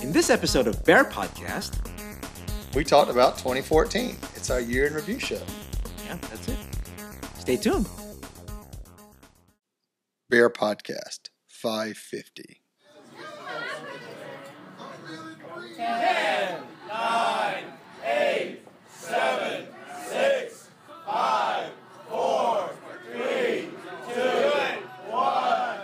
In this episode of Bear Podcast, we talked about 2014. It's our year in review show. Yeah, that's it. Stay tuned. Bear Podcast 550. 10, 9, 8, 7, 6, 5, 4, 3, 2, 1.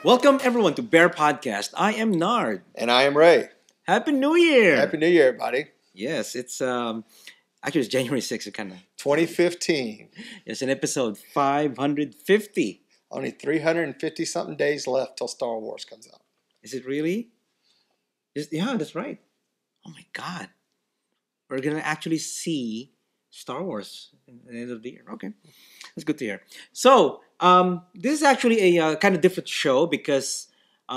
Welcome everyone to Bear Podcast. I am Nard. And I am Ray. Happy New Year! Happy New Year, everybody. Yes, it's actually it's January 6th. It kind of 2015. It's an episode 550. Only 350 something days left till Star Wars comes out. Is it really? Yeah, that's right. Oh my God, we're gonna actually see Star Wars at the end of the year. Okay, that's good to hear. So, this is actually a kind of different show because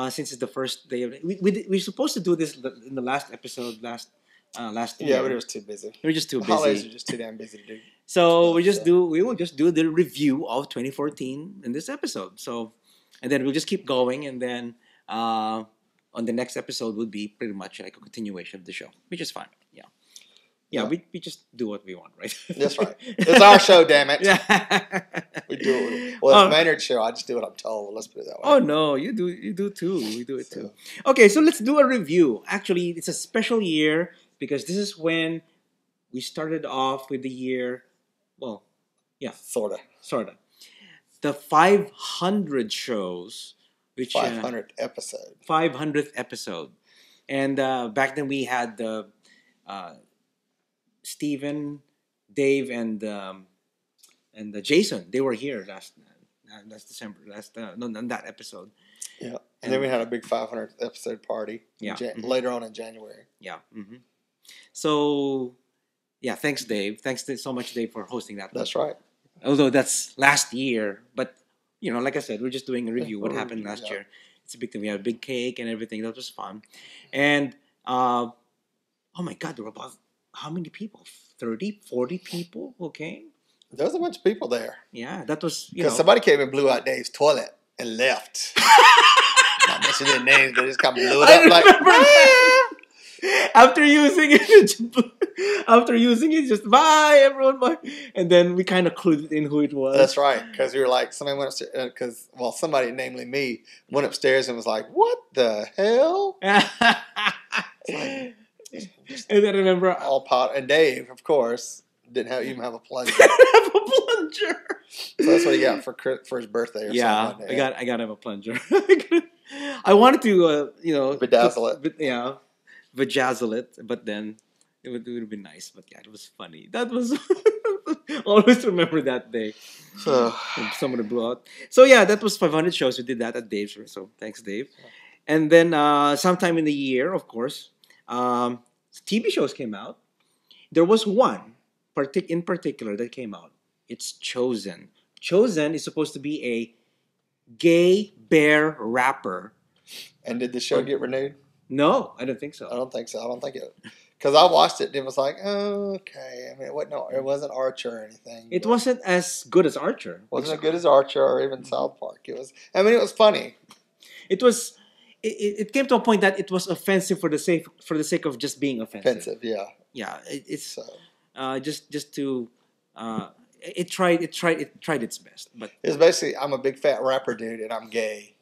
since it's the first day of we're supposed to do this in the last episode last year. Yeah, but it was too busy. We're just too busy. Holidays are just too damn busy to do. So we will just do the review of 2014 in this episode. So, and then we'll just keep going, and then on the next episode would be pretty much like a continuation of the show, which is fine. Yeah. We just do what we want, right? That's right. It's our show, damn it. Yeah. We do it. Well, it's Maynard's show. I just do what I'm told. Let's put it that way. Oh no, you do too. We do it too. Okay, so let's do a review. Actually, it's a special year because this is when we started off with the year. Well, yeah, Sorta. The 500 shows, which 500th episode. 500th episode, and back then we had the Steven, Dave, and Jason. They were here last December. On that episode. Yeah, and then we had a big 500th episode party. Yeah, later on in January. Yeah. Mm-hmm. So, yeah, thanks, Dave. Thanks so much, Dave, for hosting that. That's right. Although that's last year, but like I said, we're just doing a review. What happened last year? It's a big thing. We had a big cake and everything. That was fun. And oh my God, there were about how many people? 30, 40 people who came. There was a bunch of people there. Yeah, that was because somebody came and blew out Dave's toilet and left. Not mentioning their names, but just kind of blew it up like. After using it, just bye everyone, bye. And then we kind of clued in who it was. That's right, because we were like, somebody went upstairs, somebody, namely me, went upstairs and was like, "What the hell?" And then I remember all pot, and Dave, of course, didn't even have a plunger. have a plunger. So that's what he got for his birthday. Or something like that. I got him a plunger. I wanted to bedazzle it. Vajazzle it, but then it would have been nice. But yeah, it was funny. That was always remember that day. So someone blew out. So yeah, that was 500 shows. We did that at Dave's. So thanks, Dave. And then sometime in the year, of course, TV shows came out. There was one in particular that came out. It's Chosen. Chosen is supposed to be a gay bear rapper. And did the show get renewed? No, I don't think so. I don't think so. I don't think it. Because I watched it and it was like, oh, okay. I mean, it wasn't Archer or anything. It wasn't as good as Archer. Wasn't as good as Archer or even South Park. It was. I mean, it was funny. It was. It came to a point that it was offensive for the sake of just being offensive. Yeah. Yeah. It's so. Just to. It tried its best, but it's basically I'm a big fat rapper dude and I'm gay.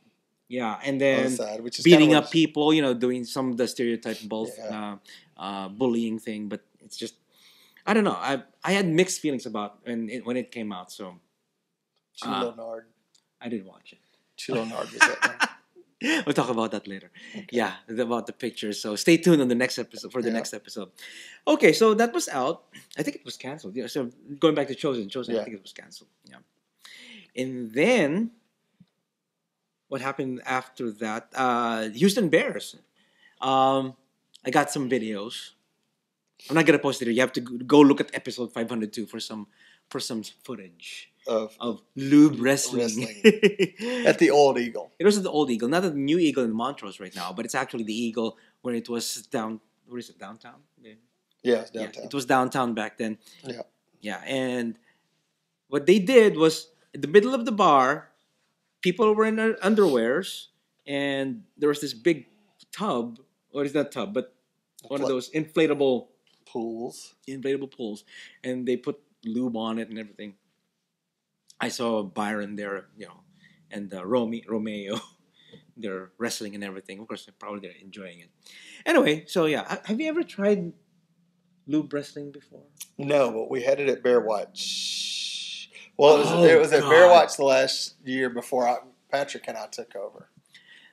Yeah, and then which is beating up people, doing some of the stereotype bullying thing, but it's just I don't know. I had mixed feelings about when it came out. So Chulo Nard. I didn't watch it. Chulo Nard was it? We'll talk about that later. Okay. Yeah, about the pictures. So stay tuned on the next episode next episode. Okay, so that was out. I think it was canceled. Yeah. So going back to Chosen, I think it was canceled. Yeah, and then what happened after that? Houston Bears. I got some videos. I'm not gonna post it here. You have to go look at episode 502 for some footage of lube wrestling. At the Old Eagle. It was at the Old Eagle, not at the New Eagle in Montrose right now, but it's actually the Eagle where it was down. Where is it? Downtown. Yeah. Yeah, it's Yeah, downtown. it was downtown back then. Yeah. Yeah, and what they did was in the middle of the bar, people were in their underwears, and there was this big tub. What is that tub? But one of those Pools. inflatable pools, and they put lube on it and everything. I saw Byron there, and Romeo. They're wrestling and everything. Of course, they're enjoying it. Anyway, so yeah, have you ever tried lube wrestling before? No, but we had it at Bear Watch. Well, Oh, it was at Bear God. Watch the last year before Patrick and I took over.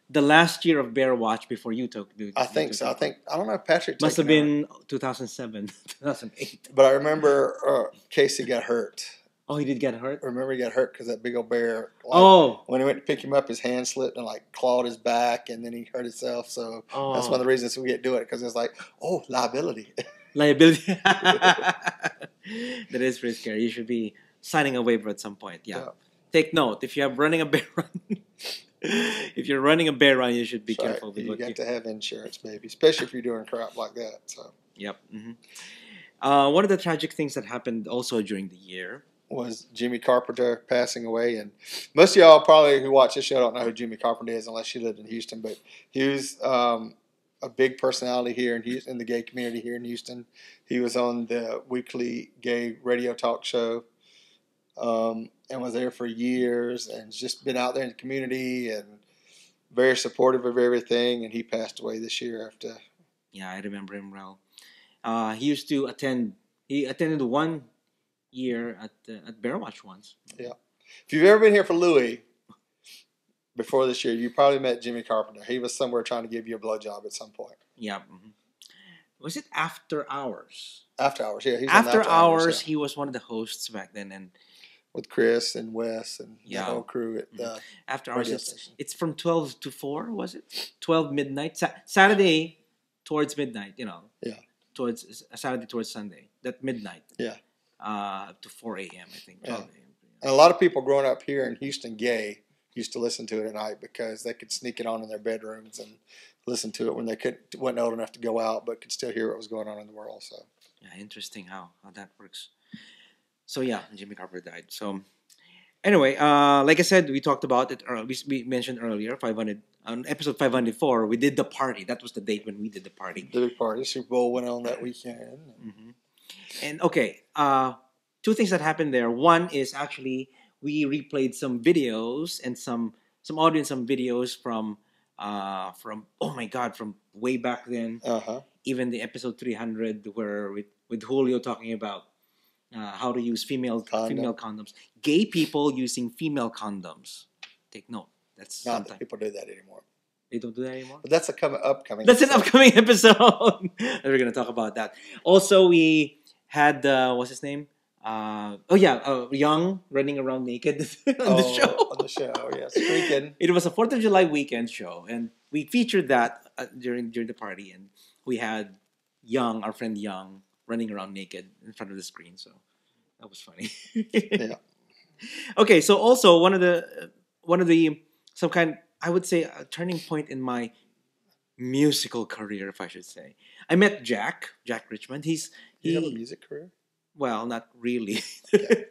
The last year of Bear Watch before you took. I think so. I don't know if Patrick must have taken over. been 2007, 2008. But I remember Casey got hurt. Oh, he did get hurt? I remember he got hurt because that big old bear. When he went to pick him up, his hand slipped and clawed his back, and then he hurt himself. So that's one of the reasons we didn't do it, because it's like, liability. Liability. That is pretty scary. You should be signing a waiver at some point. Yeah. Take note, if you're running a bear run, you should be careful. With you got to have insurance, baby, especially if you're doing crap like that. So. Yep. One of the tragic things that happened also during the year was Jimmy Carpenter passing away. And most of y'all probably who watch this show don't know who Jimmy Carpenter is unless you lived in Houston. But he was a big personality here in Houston, in the gay community here in Houston. He was on the weekly gay radio talk show and was there for years, and just been out there in the community and very supportive of everything. And he passed away this year after. Yeah, I remember him well. He used to attend. He attended 1 year at Bear Watch once. Yeah. If you've ever been here for Louis before this year, you probably met Jimmy Carpenter. He was somewhere trying to give you a blowjob at some point. Yeah. Was it After Hours? After Hours, yeah. After Hours, he was one of the hosts back then, and with Chris and Wes and the whole crew at the After Hours. It's from 12 to 4, was it? 12 midnight. Saturday towards midnight, Yeah. Towards Saturday towards Sunday. That midnight. Yeah. To 4 a.m., I think. Yeah. And a lot of people growing up here in Houston gay used to listen to it at night because they could sneak it on in their bedrooms and listen to it when they wasn't old enough to go out, but could still hear what was going on in the world. So yeah, interesting how that works. So yeah, Jimmy Carpenter died. So anyway, like I said, we talked about it. We mentioned earlier, 500 on episode 504. We did the party. That was the date when we did the party. The big party. Super Bowl went on that weekend. And okay, 2 things that happened there. One is actually we replayed some videos and some audio and some videos from oh my God, from way back then. Even the episode 300 where with Julio talking about how to use female condoms. Gay people using female condoms. Take note. That's not that people do that anymore. They don't do that anymore? But that's upcoming. That's an upcoming episode. We're going to talk about that. Also, we had, what's his name? Young running around naked on the show. On the show, yes. Freaking. It was a 4th of July weekend show, and we featured that during the party, and we had our friend Young, running around naked in front of the screen, so that was funny. Yeah. Okay, so also one of the some kind, I would say, a turning point in my musical career, if I should say. I met Jack Richmond. He have a music career? Well, not really. Okay.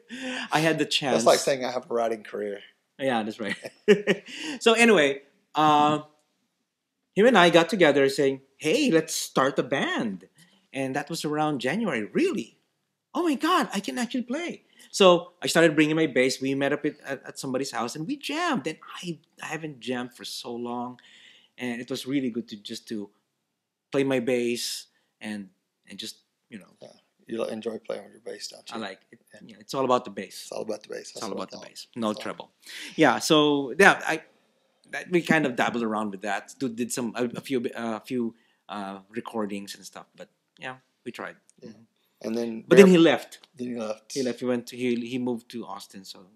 I had the chance. That's like saying I have a writing career. Yeah, that's right. So anyway, him and I got together saying, hey, let's start a band. And that was around January. Really? Oh my God, I can actually play. So I started bringing my bass. We met up at somebody's house and we jammed. And I haven't jammed for so long. And it was really good to play my bass and just, Yeah. You enjoy playing with your bass, don't you? I like it. Yeah, it's all about the bass. It's all about the bass. It's all about the bass. No treble. Yeah. So yeah, we kind of dabbled around with that. Did a few recordings and stuff. But yeah, we tried. Yeah. And then, then he left. He left. He moved to Austin. So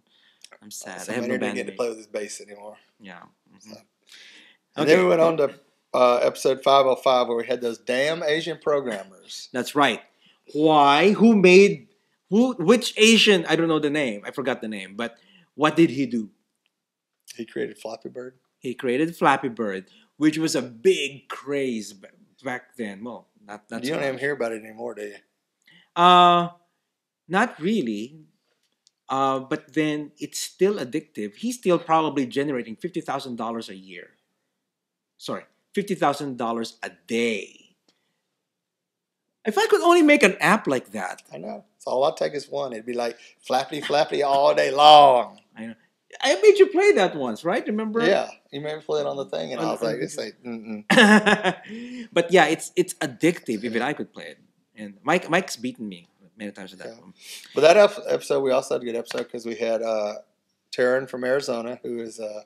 I'm sad. I have no didn't bandmate. get to play with his bass anymore. Yeah. So. And then we went on to episode 505 where we had those damn Asian programmers. That's right. Why? Which Asian? I don't know the name. I forgot the name. But what did he do? He created Flappy Bird. He created Flappy Bird, which was a big craze back then. Well, not You so don't even much. hear about it anymore, do you? Not really. But then it's still addictive. He's still probably generating $50,000 a year. Sorry, $50,000 a day. If I could only make an app like that, I know. So all I'd take is one. It'd be like flappity flappity all day long. I know. I made you play that once, right? Remember? Yeah, you made me play it on the thing, and I was like, "This ain't." Mm-mm. But yeah, it's addictive. Even I could play it, and Mike's beaten me many times at that Yeah. one. But that episode, we also had a good episode because we had Taryn from Arizona, who is a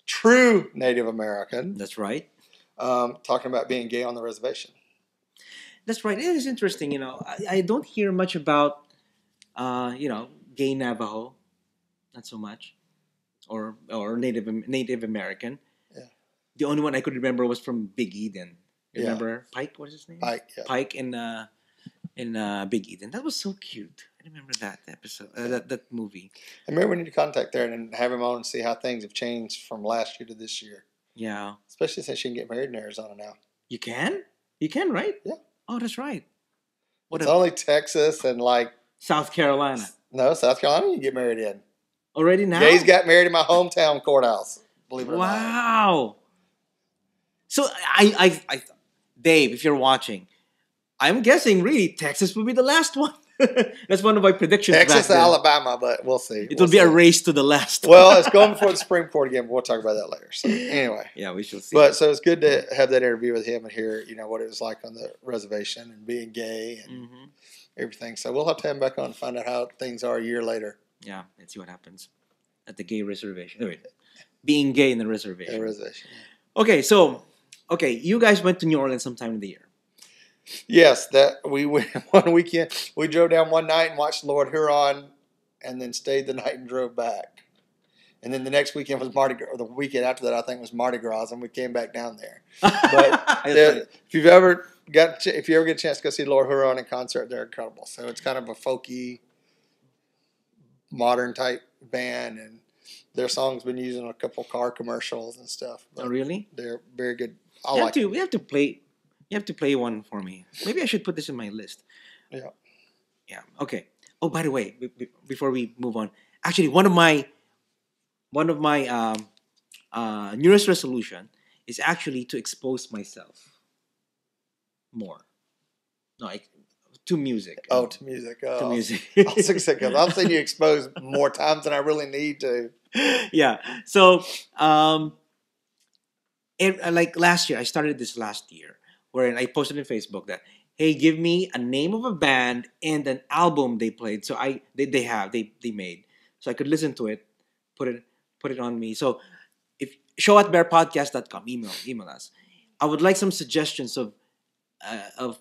true Native American, That's right. talking about being gay on the reservation. That's right. It is interesting. I don't hear much about gay Navajo, not so much, or Native American. Yeah. The only one I could remember was from Big Eden. Yeah. Remember Pike? What's his name? Pike, yeah. Pike in Big Eden. That was so cute. I remember that episode. That movie. I remember we need to contact Taryn and have him on and see how things have changed from last year to this year. Yeah. Especially since she can get married in Arizona now. You can? You can, right? Yeah. Oh, that's right. It's only Texas and South Carolina. No, South Carolina you can get married in. Already now? Gays got married in my hometown courthouse. Believe it or not. Wow. So I Dave, if you're watching, I'm guessing really Texas will be the last one. That's one of my predictions. Texas, Alabama, but we'll see. It will be a race to the last. Well, it's going before the Supreme Court again, but we'll talk about that later. So anyway. Yeah, we shall see. But so it's good to have that interview with him and hear, what it was like on the reservation and being gay and everything. So we'll have to have him back on and find out how things are a year later. Yeah, let's see what happens at the gay reservation. Wait, being gay in the reservation. Okay, so you guys went to New Orleans sometime in the year. Yes, that we went one weekend. We drove down one night and watched Lord Huron, and then stayed the night and drove back. And then the next weekend was Mardi Gras. Or the weekend after that, I think, was Mardi Gras, and we came back down there. But if you ever get a chance to go see Lord Huron in concert, they're incredible. So it's kind of a folky, modern type band, and their songs been used in a couple car commercials and stuff. Oh, really? They're very good. We have to play. You have to play one for me. Maybe I should put this in my list. Yeah. Yeah. Okay. Oh, by the way, before we move on, actually, one of my newest resolution is actually to expose myself more. No, to music. Oh, to music. Oh. To music. I've seen you exposed more times than I really need to. Yeah. So, like last year, I started this last year, wherein I posted on Facebook that, hey, give me a name of a band and an album they played. So they made, so I could listen to it, put it on me. So if show@bearpodcast.com, email us. I would like some suggestions of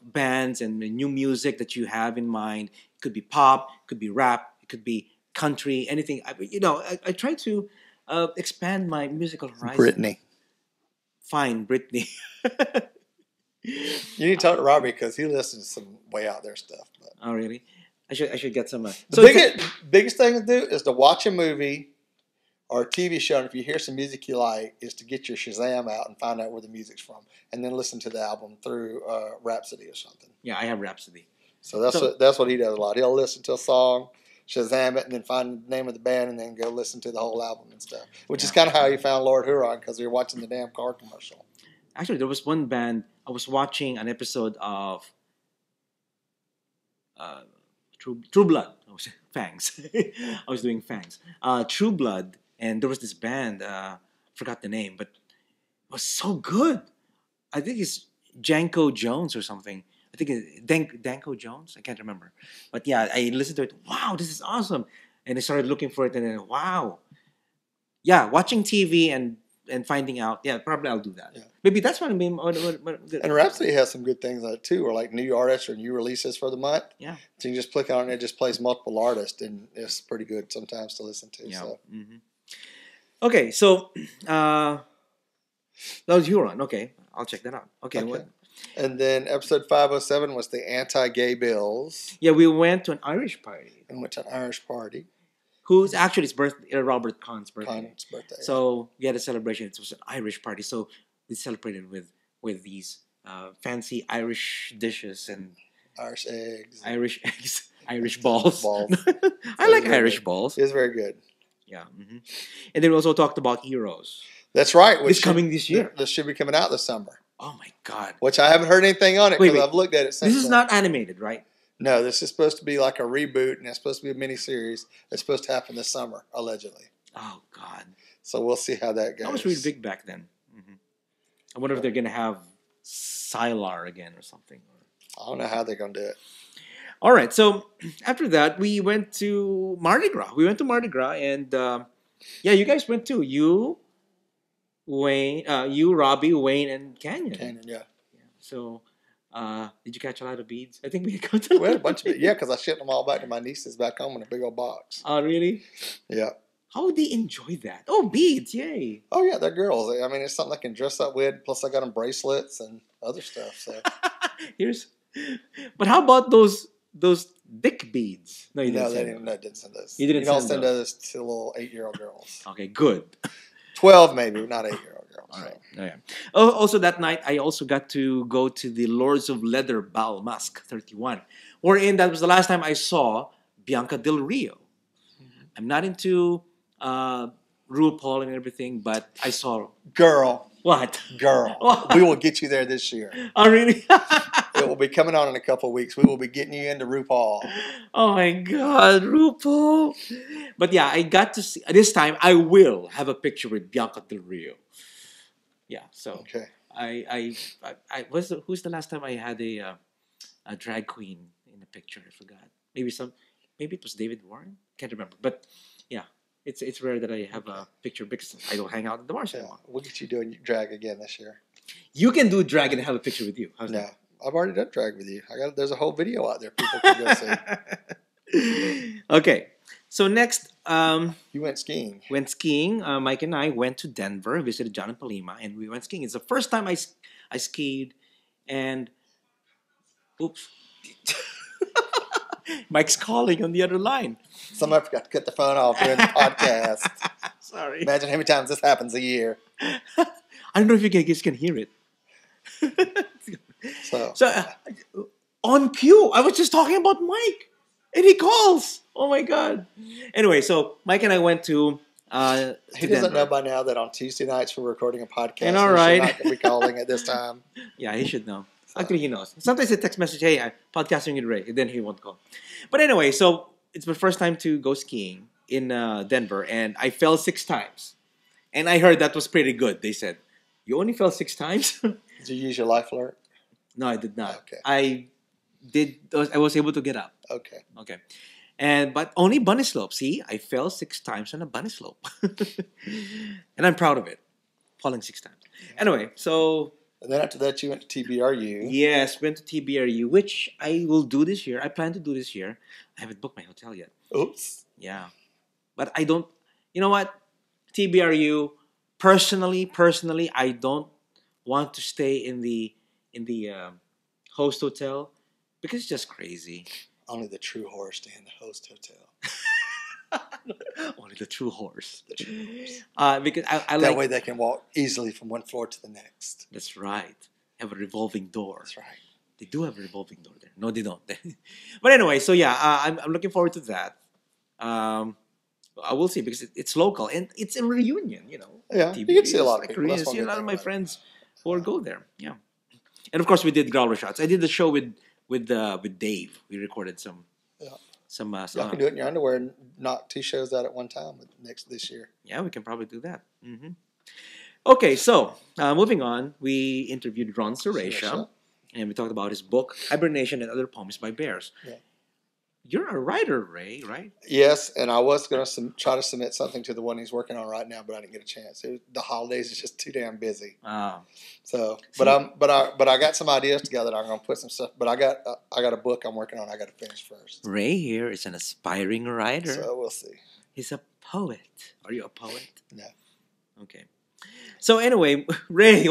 bands and new music that you have in mind. It could be pop, it could be rap, it could be country, anything. I try to expand my musical horizon. Britney. Fine, Britney. You need to talk to Robbie because he listens to some way out there stuff. But. Oh, really? I should get some. The biggest thing to do is to watch a movie or a TV show, and if you hear some music you like, is to get your Shazam out and find out where the music's from, and then listen to the album through Rhapsody or something. Yeah, I have Rhapsody. So that's what he does a lot. He'll listen to a song, Shazam it, and then find the name of the band, and then go listen to the whole album and stuff. Which is kind of how he found Lord Huron, because we were watching the damn car commercial. Actually, there was one band. I was watching an episode of True Blood. I was Fangs. I was doing Fangs. True Blood, and there was this band. Forgot the name, but it was so good. I think it's Janko Jones or something. I think it's Danko Jones. I can't remember, but yeah, I listened to it. Wow, this is awesome! And I started looking for it, and then wow, yeah, watching TV and finding out. Yeah, probably I'll do that. Yeah. Maybe that's what I mean. And Rhapsody has some good things on it too, or like new artists or new releases for the month. Yeah. So you just click on it, it just plays multiple artists, and it's pretty good sometimes to listen to. Yeah. So. Mm-hmm. Okay, so that was Huron. Okay, I'll check that out. Okay. What? And then episode 507 was the anti-gay bills. Yeah, we went to an Irish party. And went to an Irish party. Who's actually his birthday, Robert Kahn's birthday. Kahn's birthday. So we had a celebration. It was an Irish party. So we celebrated with these fancy Irish dishes and Irish eggs. Irish eggs, Irish balls. Balls. I like very Irish good. balls. It was very good. Yeah. And then we also talked about Heroes. That's right. It's coming this year. This should be coming out this summer. Oh my God. Which I haven't heard anything on it because I've looked at it since. This is not animated, right? No, this is supposed to be like a reboot, and it's supposed to be a miniseries. It's supposed to happen this summer, allegedly. Oh God. So we'll see how that goes. That was really big back then. I wonder if they're gonna have Sylar again or something. I don't know how they're gonna do it. All right. So after that, we went to Mardi Gras. We went to Mardi Gras, and yeah, you guys went too. You, Wayne, Robbie, Wayne, and Canyon. Canyon, yeah. So, did you catch a lot of beads? I think we got a We had a bunch of it. Yeah, because I shipped them all back to my nieces back home in a big old box. Oh, really? Yeah. How would they enjoy that? Oh, beads! Yay! Oh yeah, they're girls. I mean, it's something they can dress up with. Plus, I got them bracelets and other stuff. So But how about those dick beads? No, you didn't. no, send they them. didn't send those. You didn't don't send send those. those to little 8-year-old girls. Okay, good. 12 maybe, not 8-year-old girls. All right. So. Oh, yeah. Oh, also that night, I also got to go to the Lords of Leather Bal Mask 31, wherein that was the last time I saw Bianca Del Rio. I'm not into RuPaul and everything, but I saw. Girl. What? Girl. What? We will get you there this year. Oh, really? It will be coming on in a couple of weeks. We will be getting you into RuPaul. Oh my God, RuPaul! But yeah, I got to see this time. I will have a picture with Bianca Del Rio. Yeah, so Okay. I who's the last time I had a drag queen in a picture? I forgot. Maybe it was David Warren. Can't remember. But yeah, it's rare that I have a picture because I don't hang out at the bars anymore. We'll get you doing drag again this year. You can do drag and have a picture with you. How's No, that? I've already done drag with you. There's a whole video out there people can go see. Okay, so next, You went skiing. went skiing. Mike and I went to Denver, visited John and Palima, and we went skiing. It's the first time I skied, and oops, Mike's calling on the other line. Somebody forgot to cut the phone off during the podcast. Sorry. Imagine how many times this happens a year. I don't know if you guys can hear it. So, So on cue, I was just talking about Mike, and he calls. Oh my God. Anyway, so Mike and I went to. he doesn't know by now that on Tuesday nights we're recording a podcast. And all so right. We're not going to be calling at this time. Yeah, he should know. Actually, he knows. Sometimes I text message, "Hey, I'm podcasting with Ray," and then he won't call. But anyway, so it's my first time to go skiing in Denver, and I fell 6 times. And I heard that was pretty good. They said, "You only fell 6 times?" Did you use your life alert? No, I did not. Okay. I was able to get up. Okay. Okay. But only bunny slope. See, I fell 6 times on a bunny slope. And I'm proud of it. Falling 6 times. Anyway, so And then after that, you went to TBRU. yes, went to TBRU, which I will do this year. I plan to do this year. I haven't booked my hotel yet. Oops. Yeah. But I don't, you know what? TBRU, personally, I don't want to stay in the host hotel because it's just crazy. Only the true horse stay in the host hotel. Only the true horse. The true horse. Because I That like. way they can walk easily from one floor to the next. That's right. Have a revolving door. That's right. They do have a revolving door there. No, they don't. But anyway, so yeah, I'm looking forward to that. I will see because it's local and it's a reunion. You know. Yeah, you can see a lot of people. That's See a one lot good of thing my about it. friends who go there. Yeah, and of course we did growler shots. I did the show with Dave. We recorded some. Yeah. Some. Y'all can do it in your underwear and knock 2 shows out at one time this year. Yeah, we can probably do that. Okay, so moving on, we interviewed Ron Suresha, and we talked about his book, Hibernation and Other Poems by Bears. Yeah. You're a writer, Ray, right? Yes, and I was going to try to submit something to the one he's working on right now, but I didn't get a chance. The holidays is just too damn busy. So, but I got some ideas together. That I'm going to put some stuff. But I got a book I'm working on. I got to finish first. Ray here is an aspiring writer. So we'll see. He's a poet. Are you a poet? No. Okay. So anyway, Ray,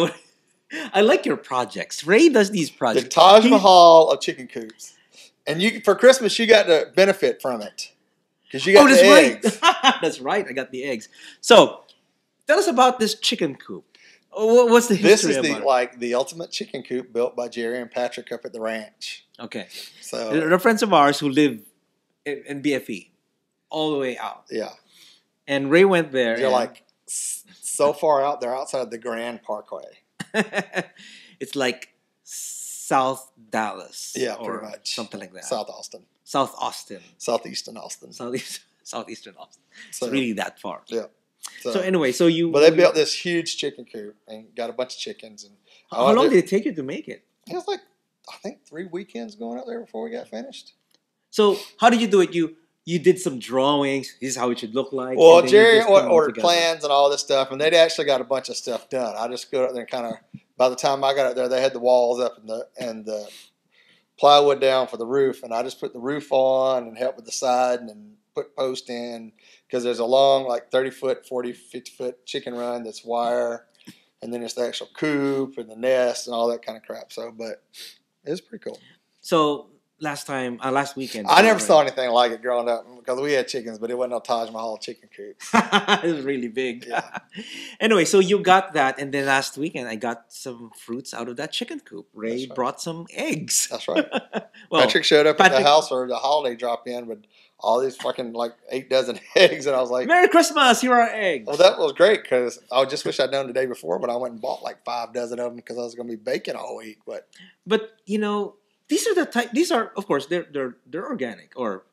I like your projects. Ray does these The projects. Taj Mahal of chicken coops, and for Christmas you got to benefit from it because you got that's the eggs. right. That's right. I got the eggs. So tell us about this chicken coop. What's the This history is the about it? the ultimate chicken coop built by Jerry and Patrick up at the ranch. Okay. So They're friends of ours who live in BFE, all the way out. yeah, And Ray went there. they're like so far out. They're outside the Grand Parkway. It's like South Dallas. Yeah, or pretty much something like that. South Austin, South Austin. southeastern Austin. Southeastern Austin. So, It's really that far. yeah. So anyway, so you. But they built this huge chicken coop and got a bunch of chickens. And How long did it take you to make it? It was like I think 3 weekends going up there before we got finished. So how did you do it? You did some drawings. This is how it should look like. Well, and then you Jerry just put them all ordered together. plans and all this stuff, and they'd actually got a bunch of stuff done. I just go up there and kind of. By the time I got up there, they had the walls up and the plywood down for the roof, and I just put the roof on and helped with the side and then put post in because there's a long 30-foot, 40, 50-foot chicken run that's wire, and then it's the actual coop and the nest and all that kind of crap. So, but it was pretty cool. So last weekend, I never saw anything like it growing up because we had chickens, but it wasn't no Taj Mahal chicken coop. It was really big. Yeah. Anyway, so you got that, and then last weekend I got some fruits out of that chicken coop. Ray That's right. brought some eggs. That's right. Well, Patrick showed up at Patrick- the house for the holiday drop in with all these fucking 8 dozen eggs, and I was like, Merry Christmas! Here are eggs. well, that was great because I just wish I'd known the day before, but I went and bought 5 dozen of them because I was going to be baking all week. But these are the type. These are, of course, they're organic or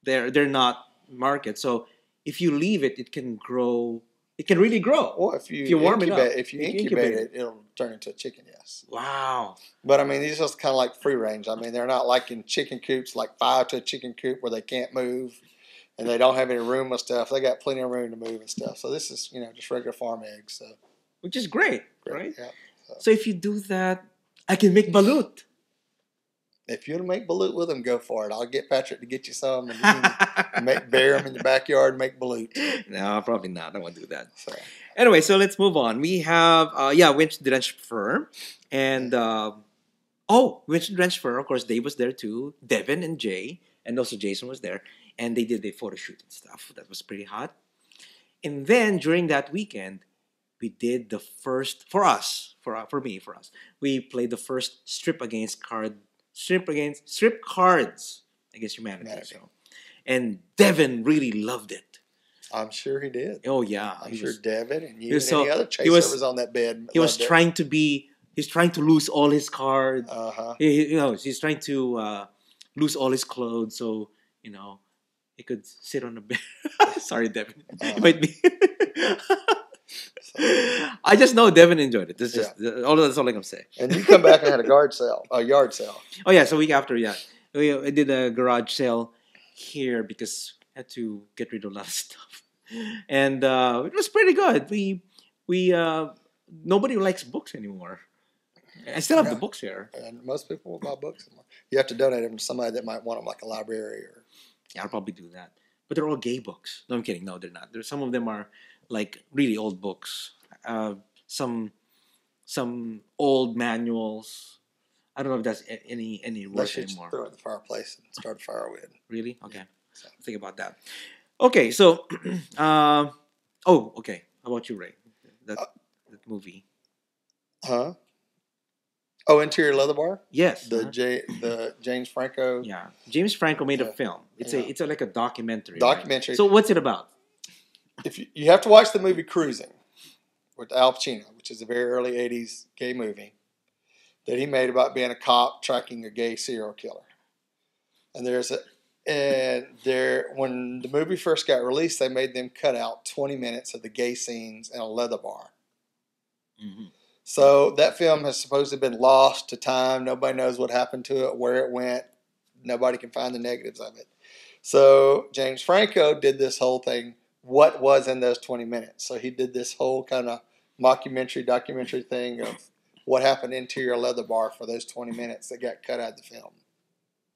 they're not market. So if you leave it, it can grow. It can really grow. well, if you warm it up, if you incubate it, it'll turn into a chicken. Yes. Wow. But I mean, these are just kind of like free range. I mean, they're not like in chicken coops, 5 to a chicken coop where they can't move and they don't have any room and stuff. They got plenty of room to move and stuff. So this is just regular farm eggs. So Which is great, great. right? Yeah. So if you do that, I can make balut. If you want to make balut with them, go for it. I'll get Patrick to get you some, and you can bear them in your backyard and make balut. No, probably not. I won't do that. So, Anyway, so let's move on. We have Winch Drenched Fur, and Winch Drenched Fur. Of course, Dave was there too. Devin and Jay, and also Jason was there, and they did a photo shoot and stuff. That was pretty hot. And then during that weekend, we did the first for us. We played the first strip cards against humanity. So, and Devin really loved it. I'm sure he did. Oh yeah, I'm sure Devin and you he and was so- any other he chaser was- was on that bed. he was trying to he's trying to lose all his cards. Uh-huh. He's trying to lose all his clothes so he could sit on the bed. Sorry, Devin. It might be. I just know Devin enjoyed it. That's all I can say. And you come back and had a yard sale. Oh yeah, so week after, I did a garage sale here because I had to get rid of a lot of stuff, and it was pretty good. We nobody likes books anymore. I still have the books here. And most people will buy books. You have to donate them to somebody that might want them, like a library or. Yeah, I'll probably do that. But they're all gay books. No, I'm kidding. No, they're not. Some of them are like really old books. Some old manuals. I don't know if that's any Let's worth just anymore. throw it in the fireplace and start a fire with. Really? Okay. So. Think about that. Okay, so okay. How about you, Ray? That movie. Huh? Oh, Interior Leather Bar? Yes. The James Franco Yeah. James Franco made a Yeah. film. It's Yeah. like a documentary. documentary. Right? So what's it about? If you have to watch the movie Cruising with Al Pacino, which is a very early 80s gay movie that he made about being a cop tracking a gay serial killer. And when the movie first got released, they made them cut out 20 minutes of the gay scenes in a leather bar. Mm-hmm. So that film has supposedly been lost to time. Nobody knows what happened to it, where it went. Nobody can find the negatives of it. So James Franco did this whole thing, what was in those 20 minutes. So he did this whole kind of documentary thing of what happened Interior Leather Bar for those 20 minutes that got cut out of the film.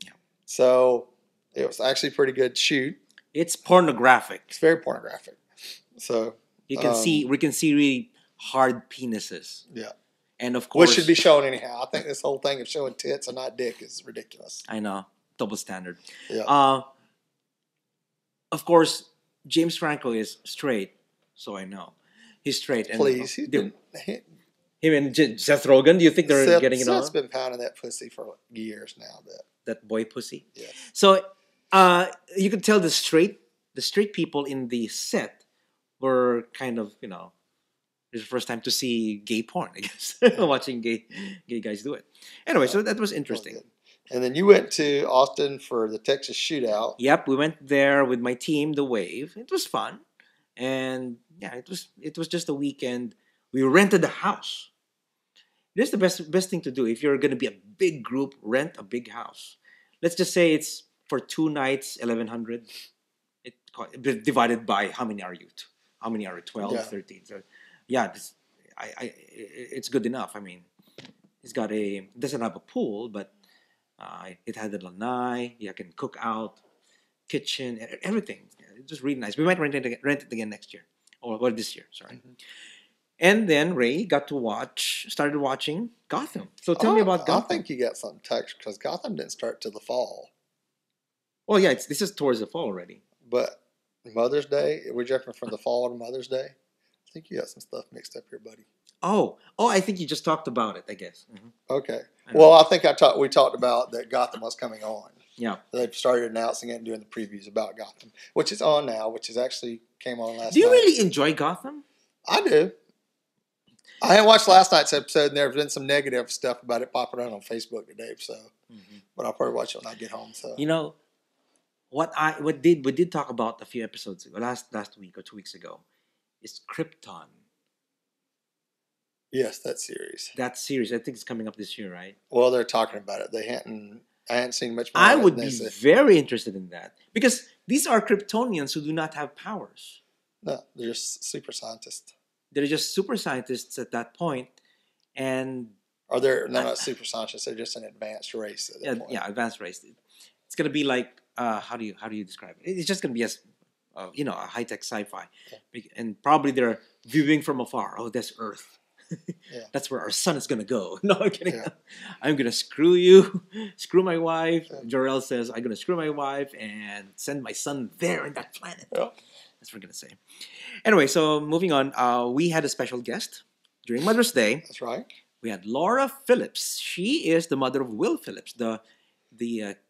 Yeah. So it was actually a pretty good shoot. It's pornographic. It's very pornographic. So We can see really hard penises. Yeah. And of course, which should be shown anyhow. I think this whole thing of showing tits and not dick is ridiculous. I know, double standard. Yeah. Of course, James Franco is straight, so I know. He's straight. And, Please, he's been. Him and Seth Rogen. Do you think they're getting it on? Seth's been pounding that pussy for years now. That boy pussy. Yes. So, you could tell the straight people in the set were kind of, it's the first time to see gay porn, I guess. Watching gay guys do it. Anyway, so that was interesting. And then you went to Austin for the Texas Shootout. Yep, we went there with my team, The Wave. It was fun. And yeah, it was just a weekend. We rented a house. This is the best thing to do. If you're going to be a big group, rent a big house. Let's just say it's for 2 nights, 1,100. Divided by how many are you? How many are you? 12, 13. So, yeah, it's good enough. I mean, it doesn't have a pool, but it had a lanai. You can cook out, kitchen, everything. It was really nice. We might rent it again next year, or this year. Sorry. Mm-hmm. And then Ray started watching Gotham. So tell me about Gotham. I think you got something touched because Gotham didn't start till the fall. Well, yeah, this is towards the fall already. But Mother's Day, we're jumping from the fall to Mother's Day. I think you got some stuff mixed up here, buddy. Oh, I think you just talked about it, I guess. Mm-hmm. Okay. Well, I think we talked about that Gotham was coming on. Yeah. They've started announcing it and doing the previews about Gotham, which is on now, which is actually came on last night. Do you really enjoy Gotham? I do. I hadn't watched last night's episode, and there's been some negative stuff about it popping around on Facebook today. So, but I'll probably watch it when I get home. So, we did talk about a few episodes ago, last week or 2 weeks ago, is Krypton. Yes, that series. That series, I think it's coming up this year, right? Well, they're talking about it. I hadn't seen much more. I would be very interested in that because these are Kryptonians who do not have powers. No, they're just super scientists. They're just super scientists at that point, and they're not super scientists. They're just an advanced race. At that point. Yeah, advanced race. It's gonna be like how do you describe it? It's just gonna be a high tech sci-fi, and probably they're viewing from afar. Oh, that's Earth. That's where our sun is gonna go. No, I'm kidding. Yeah. I'm gonna screw you, screw my wife. Yeah. Jor-El says I'm gonna screw my wife and send my son there in that planet. Yeah. That's what we're gonna say. Anyway, so moving on, we had a special guest during Mother's Day. That's right. We had Laura Phillips. She is the mother of Will Phillips, the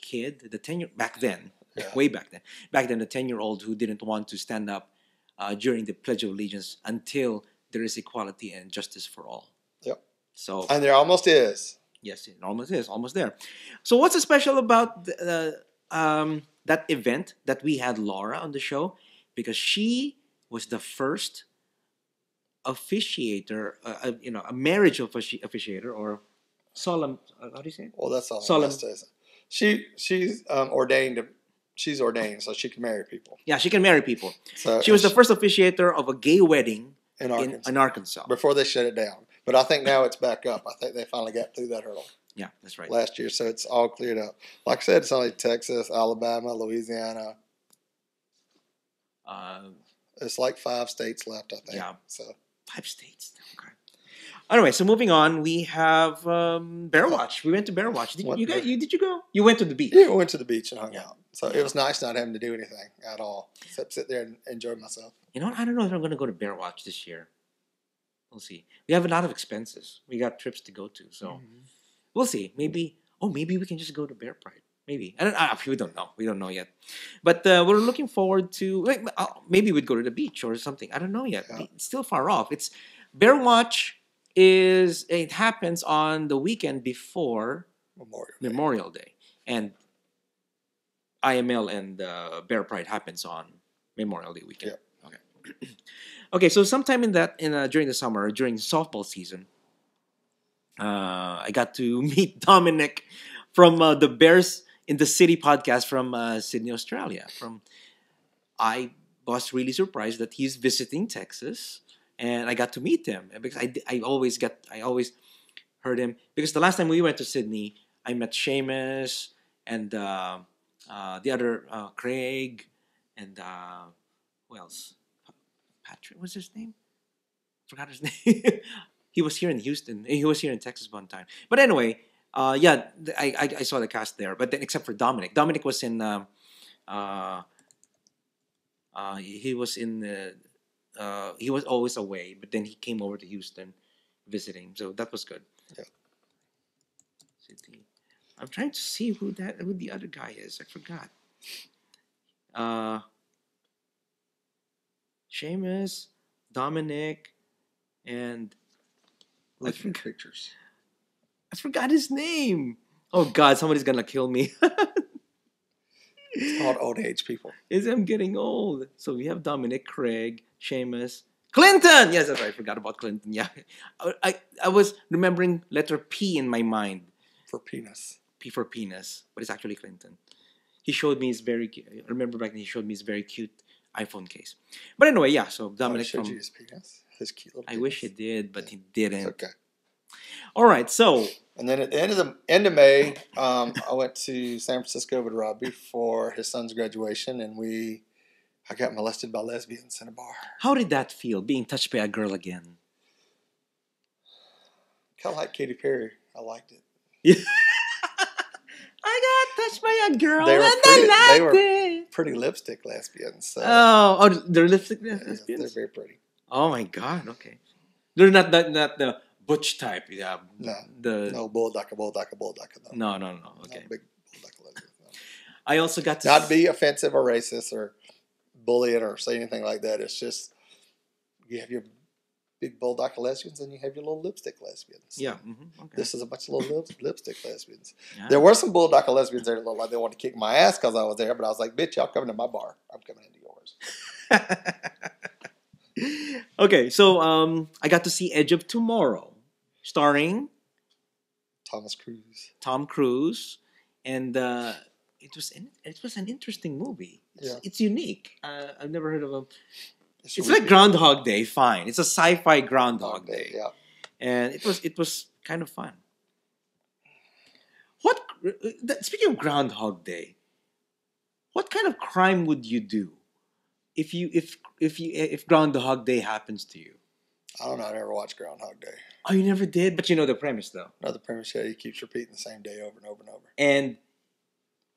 kid, the 10-year back then, way back then. Back then, the 10-year-old who didn't want to stand up during the Pledge of Allegiance until there is equality and justice for all. Yep. So and there almost is. Yes, it almost is, almost there. So what's so special about that event that we had Laura on the show? Because she was the first officiator, a marriage officiator or solemn. How do you say it? Well, that's all. Solemn. She's ordained. She's ordained, so she can marry people. Yeah, she can marry people. So she was the first officiator of a gay wedding in Arkansas before they shut it down. But I think now it's back up. I think they finally got through that hurdle. Yeah, that's right. Last year, so it's all cleared up. Like I said, it's only Texas, Alabama, Louisiana. It's like 5 states left, I think. Yeah. So 5 states. Okay. Anyway, so moving on, we have Bear Watch. We went to Bear Watch. Did you go? You went to the beach. Yeah, we went to the beach and hung out. So it was nice not having to do anything at all, except sit there and enjoy myself. You know what? I don't know if I'm going to go to Bear Watch this year. We'll see. We have a lot of expenses. We got trips to go to, so we'll see. Maybe we can just go to Bear Pride. Maybe. We don't know. We don't know yet. But we're looking forward to, maybe we'd go to the beach or something. I don't know yet. Yeah. It's still far off. It's Bear Watch it happens on the weekend before Memorial Day. And IML and Bear Pride happens on Memorial Day weekend. Yeah. Okay. Okay, so sometime during the summer, during softball season, I got to meet Dominic from the Bears in the City podcast from Sydney, Australia. I was really surprised that he's visiting Texas, and I got to meet him because I always heard him because the last time we went to Sydney, I met Seamus and the other Craig and who else? Patrick, what's his name? Forgot his name. He was here in Houston. He was here in Texas one time. But anyway. I saw the cast there, but then except for Dominic. Dominic was in he was in he was always away, but then he came over to Houston visiting, so that was good. Yeah. I'm trying to see who the other guy is. I forgot. Seamus, Dominic, and Looking at pictures. I forgot his name. Oh God, somebody's gonna kill me. It's called old age people. I'm getting old. So we have Dominic, Craig, Seamus, Clinton. Yes, that's right. I forgot about Clinton. Yeah, I was remembering letter P in my mind. For penis. P for penis, but it's actually Clinton. He showed me his very. I remember back then he showed me his very cute iPhone case. But anyway, yeah. So Dominic showed from. you his penis. His cute little. I penis. wish he did, but he didn't. It's okay. All right, so. And then at the end of May, I went to San Francisco with Robbie for his son's graduation, and I got molested by lesbians in a bar. How did that feel, being touched by a girl again? Kind of like Katy Perry. I liked it. Yeah. I got touched by a girl They were and pretty, I they liked were it. pretty lipstick lesbians. So Oh, they're lipstick yeah, lesbians? they're very pretty. Oh my God, okay. They're not the butch type, yeah. No, bull ducker. No. Okay. No big bull ducker lesbians. No. I also got to Not to be offensive or racist or bullying or say anything like that. It's just you have your big bull ducker lesbians and you have your little lipstick lesbians. Yeah. Okay. This is a bunch of little lipstick lesbians. Yeah. There were some bull ducker lesbians there that looked like they wanted to kick my ass because I was there, but I was like, bitch, y'all coming to my bar. I'm coming into yours. Okay, so I got to see Edge of Tomorrow, starring Tom Cruise, and it was an interesting movie. It's unique. I've never heard of a. It's like Groundhog Day. Fine, it's a sci-fi Groundhog Day. Yeah, and it was kind of fun. Speaking of Groundhog Day, what kind of crime would you do if Groundhog Day happens to you? I don't know. I never watched Groundhog Day. Oh, you never did, but you know the premise though. No, the premise he keeps repeating the same day over and over and over. And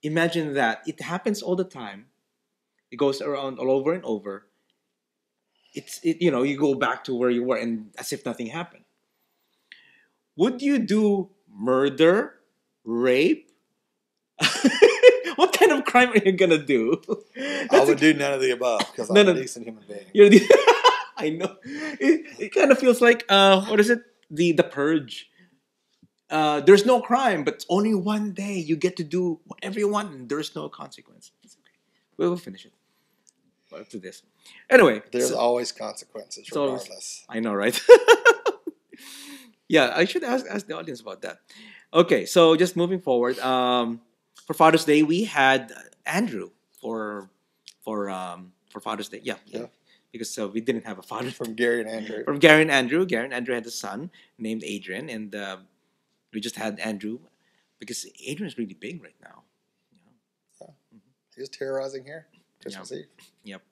imagine that it happens all the time. It goes around all over and over. You go back to where you were and as if nothing happened. Would you do murder, rape? What kind of crime are you gonna do? I would do none of the above because I'm a decent human being. I know. It kind of feels like what is it? The Purge. There's no crime, but only one day you get to do whatever you want, and there's no consequence. It's okay. We'll finish it. After this. Anyway. There's always consequences, regardless. I know, right? Yeah, I should ask the audience about that. Okay, so just moving forward. For Father's Day, we had Andrew for Father's Day. Yeah. Because we didn't have a father. From Gary and Andrew. From Gary and Andrew. Gary and Andrew had a son named Adrian, and we just had Andrew because Adrian is really big right now. Yeah. He was terrorizing here. Christmas Eve. Yep.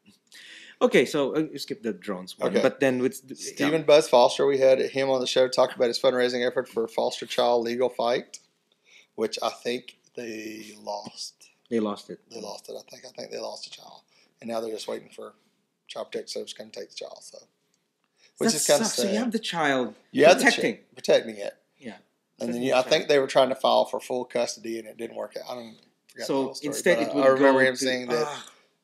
Okay, so skip the drones one. Okay. But then with Stephen Buzz Foster, we had him on the show talk about his fundraising effort for foster child legal fight, which I think they lost. They lost it. I think they lost a child, and now they're just waiting for Child Protective Service to come take the child. So, which is kind of sad. So you have the child protecting it. Yeah. And then I think they were trying to file for full custody, and it didn't work out. I don't forget the whole story. Instead, I remember him saying that.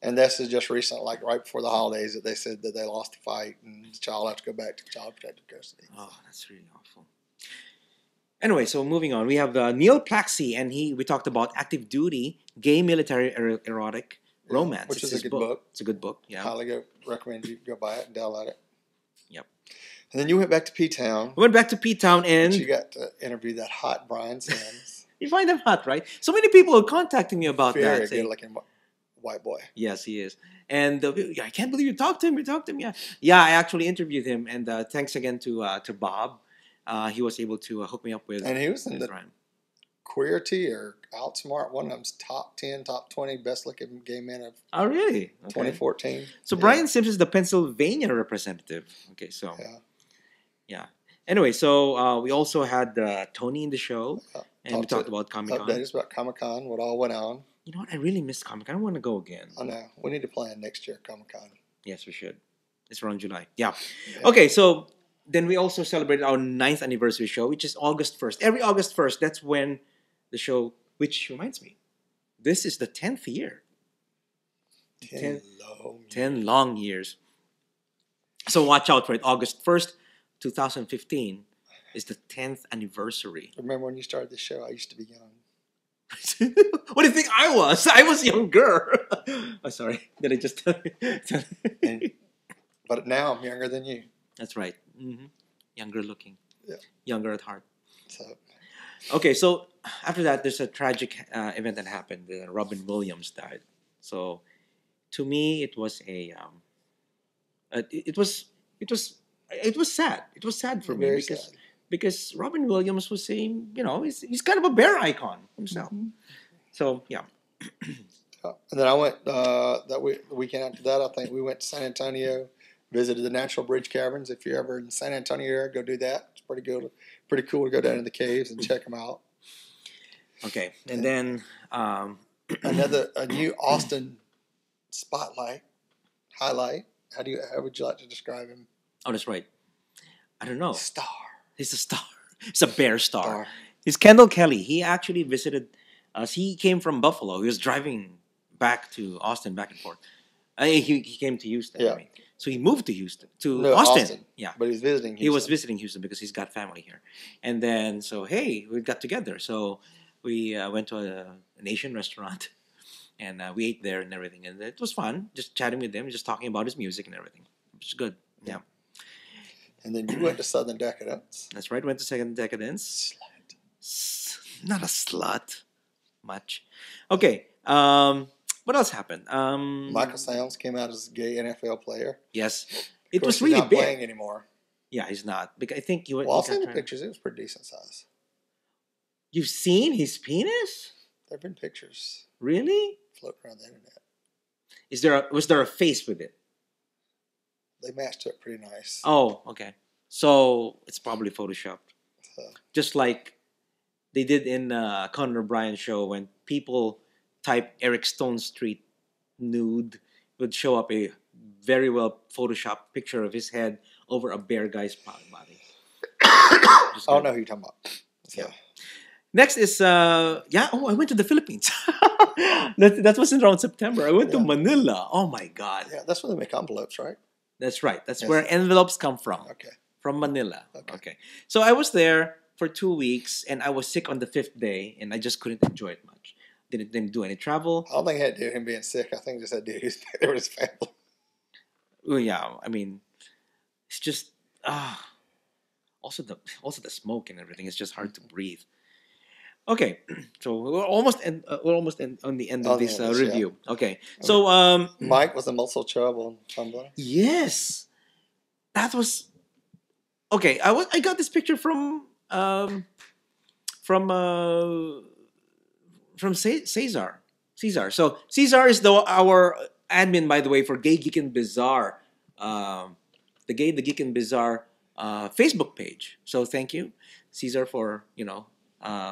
And this is just recent, like right before the holidays, that they said that they lost the fight and the child have to go back to Child Protective Custody. Oh, that's really awful. Anyway, so moving on, we have Neil Plaxey, and we talked about active duty, gay military erotic romance, which is a good book. It's a good book. Yeah, highly recommend you go buy it and download it. Yep. And then you went back to P-Town. We went back to P-Town, and you got to interview that hot Brian Sims. You find him hot, right? So many people are contacting me about that. Very good-looking white boy. Yes, he is. And I can't believe you talked to him. Yeah. I actually interviewed him, and thanks again to Bob. He was able to hook me up with. And he was in the Ryan. Queerty or Outsmart, one of them's top 10, top 20 best looking gay men of. Oh, really? Okay. 2014. So Brian Sims is the Pennsylvania representative. Okay, so yeah. Anyway, so we also had Tony in the show, and we talked about Comic-Con. Updates about Comic-Con, what all went on. You know what? I really miss Comic-Con. I want to go again. I know. We need to plan next year Comic-Con. Yes, we should. It's around July. Yeah. Yeah. Okay, so then we also celebrated our 9th anniversary show, which is August 1st. Every August 1st, that's when the show, which reminds me, this is the 10th year. 10 long 10 long years. So watch out for it. August 1st, 2015 is the 10th anniversary. Remember when you started the show? I used to be young. What do you think I was? I was younger. Oh, sorry. Did I just tell you? But now I'm younger than you. That's right. Younger looking. Yeah. Younger at heart. So Okay, so after that, there's a tragic event that happened. Robin Williams died. So to me, it was it was sad. It was sad for me very because sad. because Robin Williams was saying, he's kind of a bear icon himself. So yeah, And then I went the weekend after that. I think we went to San Antonio, visited the Natural Bridge Caverns. If you're ever in San Antonio area, go do that. It's pretty good, pretty cool to go down in the caves and check them out. okay, and then A new Austin highlight. How would you like to describe him? oh, that's right. I don't know. Star. He's a star. He's a bear star. He's Kendall Kelly. He actually visited us. He came from Buffalo. He was driving back to Austin, back and forth. He came to Houston. Yeah. I mean. So he moved to Houston, to No, Austin. Yeah. But he's visiting. He was Houston. visiting Houston because he's got family here. And then, so, hey, we got together. So we went to an Asian restaurant and we ate there and everything. And it was fun, just chatting with him, just talking about his music and everything. Which is good. Yeah. And then you went to Southern Decadence. That's right. Went to Second Decadence. Not a slut. Much. Okay. What else happened? Michael Sounds came out as a gay NFL player. Yes. Of It course, was he's really not big. playing anymore. Yeah, he's not. Because I think you. Well, I've seen the pictures. It was pretty decent size. You've seen his penis? There have been pictures Really? floating around the internet. Was there a face with it? They matched it pretty nice. Oh, okay. So it's probably photoshopped. So, Just like they did in Conan O'Brien show when people type Eric Stone Street nude, would show up a very well photoshopped picture of his head over a bear guy's body. I don't know who you're talking about. So, Yeah. Next is I went to the Philippines. that was in around September. I went to Yeah. Manila. Oh my God. yeah, that's where they make envelopes, right? That's right. That's Yes. where envelopes come from. Okay. From Manila. Okay. So I was there for 2 weeks and I was sick on the 5th day and I just couldn't enjoy it much. Didn't do any travel. I don't think it had to do with him being sick. I think it just had to do with there with his family. Oh yeah, I mean, it's just also the smoke and everything. It's just hard to breathe. Okay, so we're almost on the end of On the this end of this, review. Okay, so Mike was a muscle chub on Tumblr. yes, that was okay. I got this picture from Cesar. So Cesar is our admin, by the way, for Gay Geek and Bizarre, the Geek and Bizarre Facebook page. So thank you, Cesar, for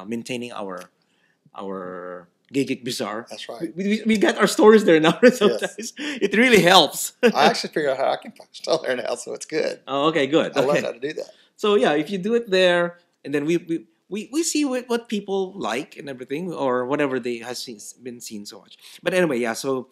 maintaining our Gay Geek Bizarre. That's right. We got our stories there now. Sometimes it really helps. I actually figured out how I can post on there now, so it's good. Oh, okay, good. I Okay. learned how to do that. So yeah, if you do it there, and then we see what people like and everything, or whatever they been seen so much. But anyway, yeah. So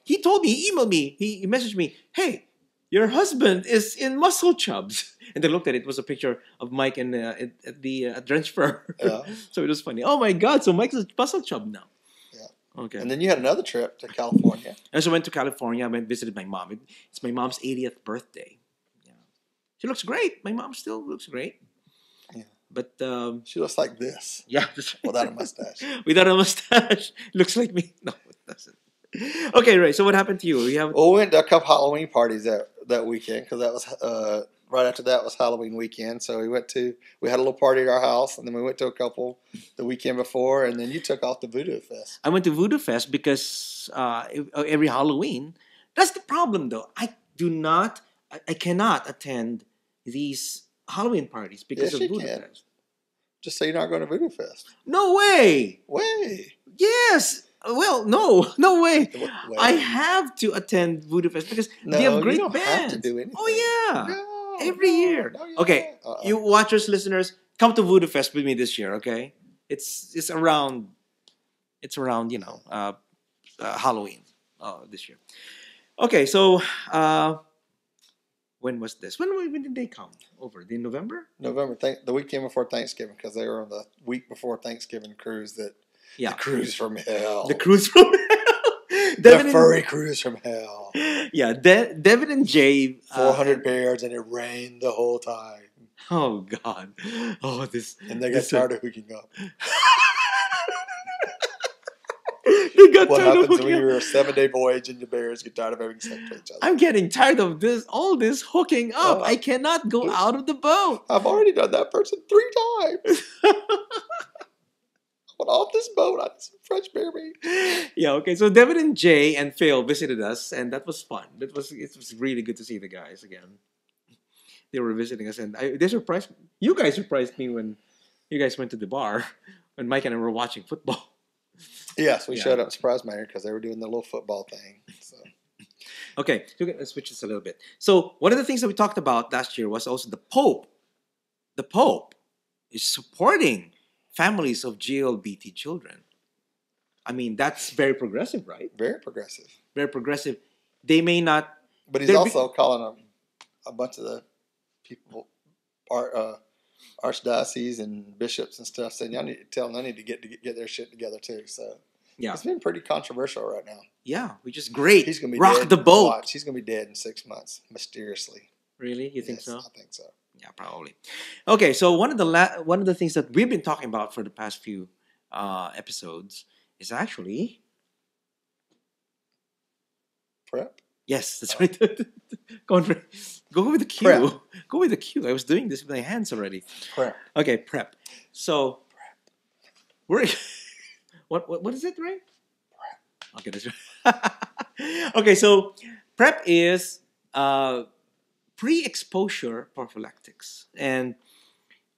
he told me, he emailed me, he messaged me, hey, your husband is in muscle chubs. And I looked at it. It was a picture of Mike at the Drench Fur. Yeah. So it was funny. Oh my God! So Mike's a muscle chub now. Yeah. Okay. And then you had another trip to California. I also went to California. I went visited my mom. It's my mom's 80th birthday. Yeah. She looks great. My mom still looks great. Yeah. But She looks like this yeah, without a mustache. without a mustache, looks like me. No, it doesn't. Okay, Ray. So what happened to you? You have Well, we went to a couple Halloween parties that weekend because that was right after that was Halloween weekend. So we had a little party at our house, and then we went to a couple the weekend before, and then you took off to Voodoo Fest. I went to Voodoo Fest because every Halloween. That's the problem, though. I cannot attend these Halloween parties because Yes, of you Voodoo can. Fest. Just so you're not going to Voodoo Fest. No way. Way. Yes. Well, no way. Wait. I have to attend Voodoo Fest because No, they have great you don't bands. have to do anything. Oh yeah, No, every year. No, you Okay, don't. you watchers, listeners, come to Voodoo Fest with me this year. Okay, it's around Halloween this year. Okay, so when was this? When did they come over? In November? November, the weekend before Thanksgiving, because they were on the week before Thanksgiving cruise the cruise from hell. The cruise from the furry cruise from hell. Yeah, Devin and Jay. 400 bears, and it rained the whole time. Oh God! Oh, this. And they got tired of hooking up. They got what tired happens of hooking when up. you're a 7-day voyage and the bears get tired of having sex with each other? I'm getting tired of this. All this hooking up. I cannot go out of the boat. I've already done that person 3 times. I went off this boat. I had some fresh bear meat. Yeah. Okay. So Devin and Jay and Phil visited us, and that was fun. It was really good to see the guys again. They were visiting us, and they surprised me. You guys surprised me when you guys went to the bar when Mike and I were watching football. Yes, we showed up surprise manner because they were doing the little football thing. So. Okay, so let's switch this a little bit. So one of the things that we talked about last year was also the Pope. The Pope is supporting families of GLBT children. I mean, that's very progressive, right? Very progressive. Very progressive. They may not... But he's also calling a bunch of the people, archdiocese and bishops and stuff, saying, y'all need to tell them they need to get their shit together too. So yeah, it's been pretty controversial right now. Yeah, which is great. He's gonna be rock dead. The boat. Watch. He's gonna be dead in 6 months, mysteriously. Really, you think so? I think so. Yeah, probably. Okay, so one of the things that we've been talking about for the past few episodes is actually prep. Yes, that's right. Go with the cue. Prep. Go with the cue. I was doing this with my hands already. Prep. Okay, prep. So we're what is it, Ray? Prep. Okay, that's right. Okay, so prep is pre-exposure prophylactics, and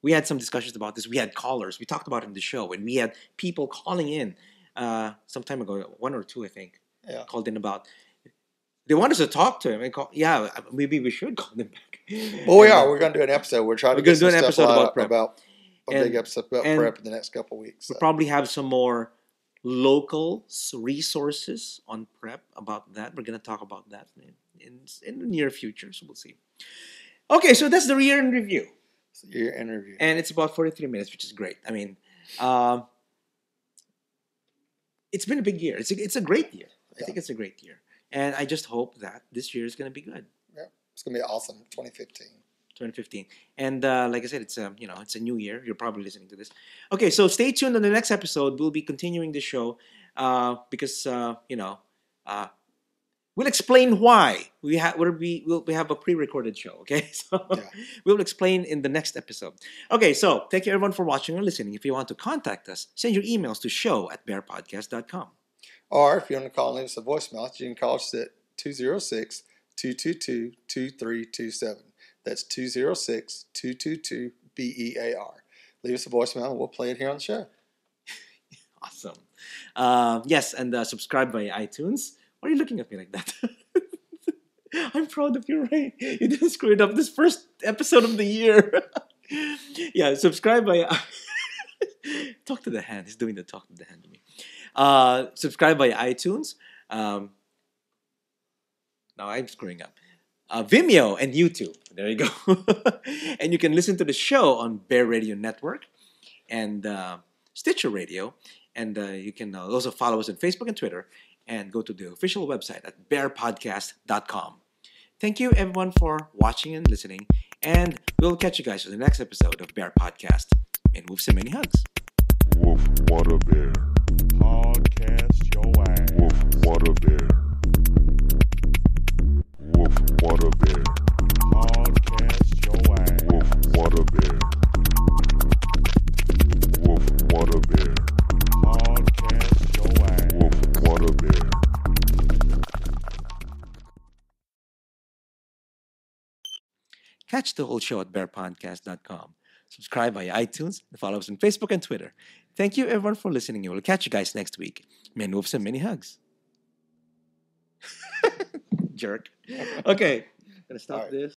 we had some discussions about this. We had callers. We talked about it in the show, and we had people calling in some time ago, 1 or 2, I think, called in about. They want us to talk to him and call. Yeah, maybe we should call them back. Oh yeah, we're going to do an episode. We're trying to do an episode about prep. Big episode about prep in the next couple of weeks. So. We'll probably have some more local resources on prep about that. We're going to talk about that in the near future, so we'll see. Okay, so that's the year in review. Year in review. And it's about 43 minutes, which is great. I mean, it's been a big year. It's a great year. I think it's a great year. And I just hope that this year is going to be good. Yeah, it's going to be awesome. 2015. And like I said, it's a new year. You're probably listening to this. Okay, so stay tuned on the next episode. We'll be continuing the show because we'll explain why we have a pre-recorded show. Okay, so we'll explain in the next episode. Okay, so thank you everyone for watching or listening. If you want to contact us, send your emails to show@BearPodcast.com. Or if you want to call and leave us a voicemail, you can call us at 206-222-2327. That's 206-222-BEAR. Leave us a voicemail and we'll play it here on the show. Awesome. Yes, and subscribe via iTunes. Why are you looking at me like that? I'm proud of you, Ray. You didn't screw it up this first episode of the year. Yeah, subscribe via... Talk to the hand. He's doing the talk to the hand to me. Subscribe via iTunes. Now I'm screwing up. Vimeo and YouTube. There you go. And you can listen to the show on Bear Radio Network and Stitcher Radio. And you can also follow us on Facebook and Twitter. And go to the official website at BearPodcast.com. Thank you, everyone, for watching and listening. And we'll catch you guys for the next episode of Bear Podcast. And woof, so many hugs. Woof, what a bear. Podcast your ass. Woof, what a bear. Woof, what a bear. Podcast your ass. Woof, what a bear. Woof, what a bear. Podcast your ass. Woof, what a bear. Catch the whole show at BearPodcast.com. Subscribe via iTunes and follow us on Facebook and Twitter. Thank you, everyone, for listening. We'll catch you guys next week. Many moves and many hugs. Jerk. Okay. Gonna stop this.